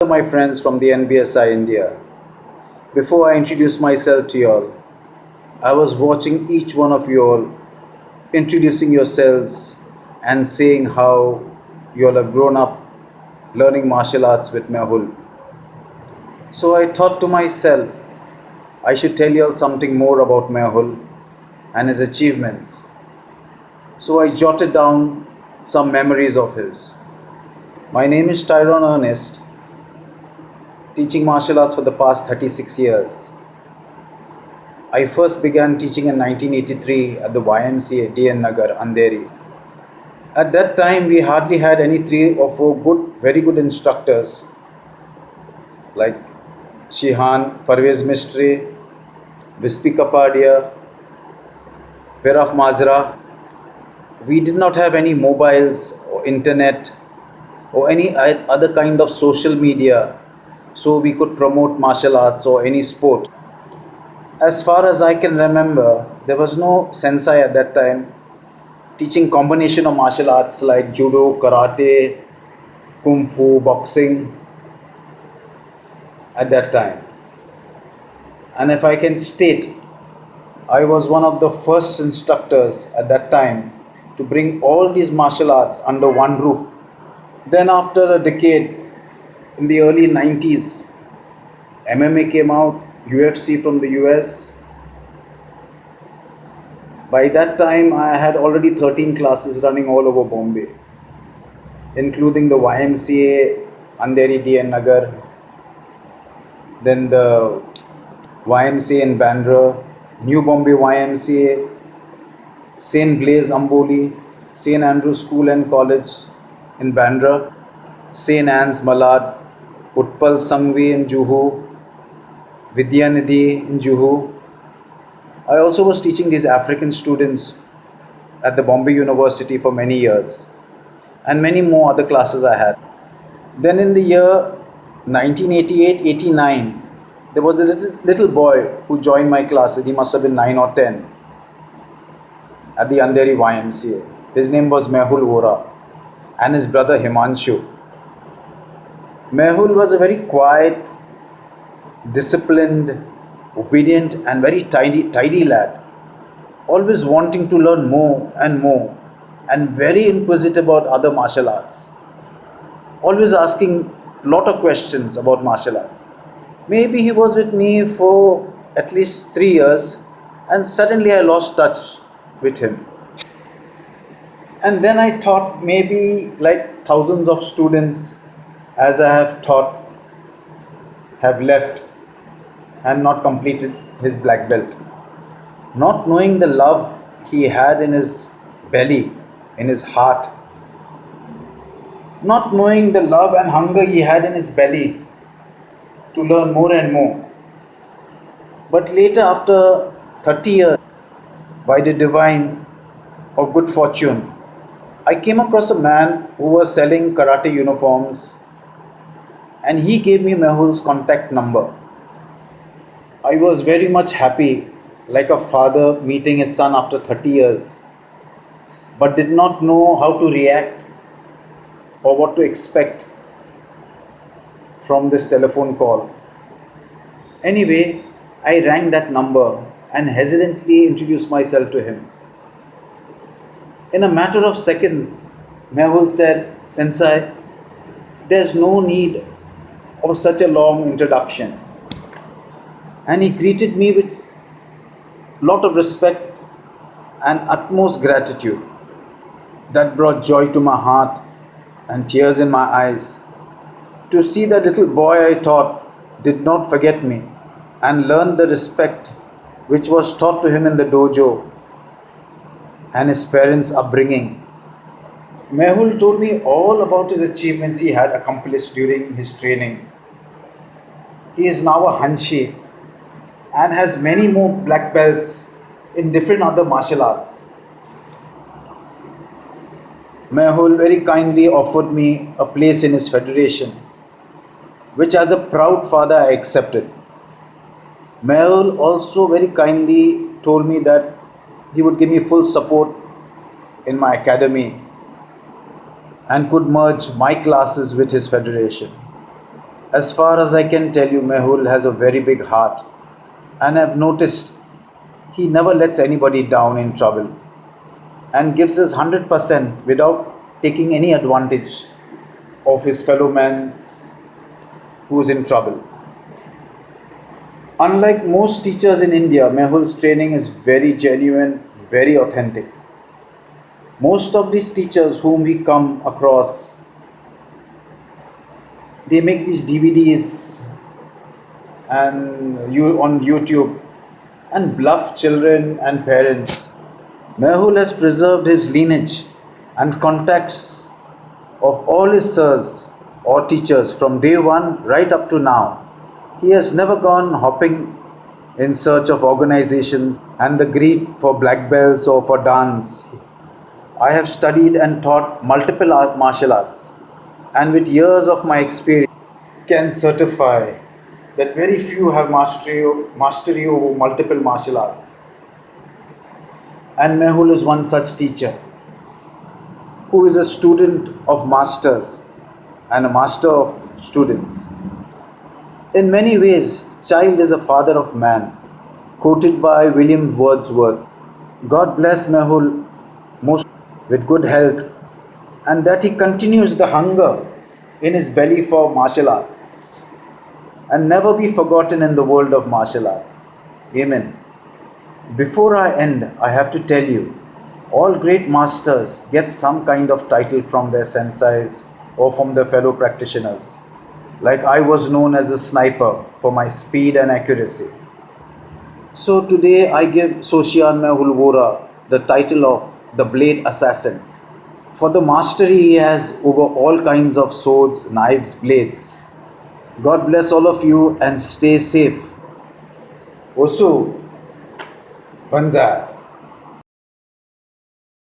my friends from the NBSI India. Before I introduce myself to you all, I was watching each one of you all introducing yourselves and saying how you all have grown up learning martial arts with Mehul. So I thought to myself, I should tell you all something more about Mehul and his achievements. So I jotted down some memories of his. My name is Tyronne Ernest, teaching martial arts for the past 36 years. I first began teaching in 1983 at the YMCA DN Nagar, Andheri. At that time, we hardly had any 3 or 4 very good instructors like Shihan, Parvez Mistry, Vispi Kapadia, Veraf Mazra. We did not have any mobiles or internet or any other kind of social media so we could promote martial arts or any sport. As far as I can remember, there was no sensei at that time teaching combination of martial arts like judo, karate, kung fu, boxing at that time. And if I can state, I was one of the first instructors at that time to bring all these martial arts under one roof. Then after a decade, in the early 90s, MMA came out, UFC from the US. By that time, I had already 13 classes running all over Bombay, including the YMCA, Andheri DN Nagar, then the YMCA in Bandra, New Bombay YMCA, St. Blaise Amboli, St. Andrews School and College in Bandra, St. Anne's Malad, Utpal Sangvi in Juhu, Vidyanidhi in Juhu. I also was teaching these African students at the Bombay University for many years, and many more other classes I had. Then in the year 1988-89, there was a little boy who joined my classes. He must have been 9 or 10 at the Andheri YMCA. His name was Mehul Vora and his brother Himanshu. Mehul was a very quiet, disciplined, obedient and very tidy lad, always wanting to learn more and very inquisitive about other martial arts, always asking lot of questions about martial arts. Maybe he was with me for at least 3 years and suddenly I lost touch with him. And then I thought maybe like thousands of students as I have taught have left and not completed his black belt, not knowing the love he had in his belly, in his heart, not knowing the love and hunger he had in his belly to learn more and more. But later, after 30 years, by the divine or good fortune, I came across a man who was selling karate uniforms and he gave me Mehul's contact number. I was very much happy, like a father meeting his son after 30 years, but did not know how to react or what to expect from this telephone call. Anyway, I rang that number and hesitantly introduced myself to him. In a matter of seconds, Mehul said, "Sensei, there's no need of such a long introduction." And he greeted me with lot of respect and utmost gratitude that brought joy to my heart and tears in my eyes to see the little boy I taught did not forget me and learned the respect which was taught to him in the dojo and his parents' upbringing. Mehul told me all about his achievements he had accomplished during his training. He is now a Hanshi and has many more black belts in different other martial arts. Mehul very kindly offered me a place in his federation, which as a proud father I accepted. Mehul also very kindly told me that he would give me full support in my academy and could merge my classes with his federation. As far as I can tell you, Mehul has a very big heart, and I've noticed he never lets anybody down in trouble and gives his 100% without taking any advantage of his fellow man who's in trouble. Unlike most teachers in India, Mehul's training is very genuine, very authentic. Most of these teachers whom we come across, they make these DVDs and you on YouTube and bluff children and parents. Mehul has preserved his lineage and contacts of all his sirs or teachers from day one right up to now. He has never gone hopping in search of organizations and the greed for black belts or for dance. I have studied and taught multiple martial arts, and with years of my experience, can certify that very few have mastery over multiple martial arts. And Mehul is one such teacher who is a student of masters and a master of students. In many ways, child is a father of man, quoted by William Wordsworth. God bless Mehul most with good health and that he continues the hunger in his belly for martial arts and never be forgotten in the world of martial arts. Amen. Before I end, I have to tell you all great masters get some kind of title from their senseis or from their fellow practitioners. Like I was known as a sniper for my speed and accuracy. So today I give Soshihan Mehul Vora the title of the Blade Assassin. For the mastery he has over all kinds of swords, knives, blades. God bless all of you and stay safe. Osu, Banzai.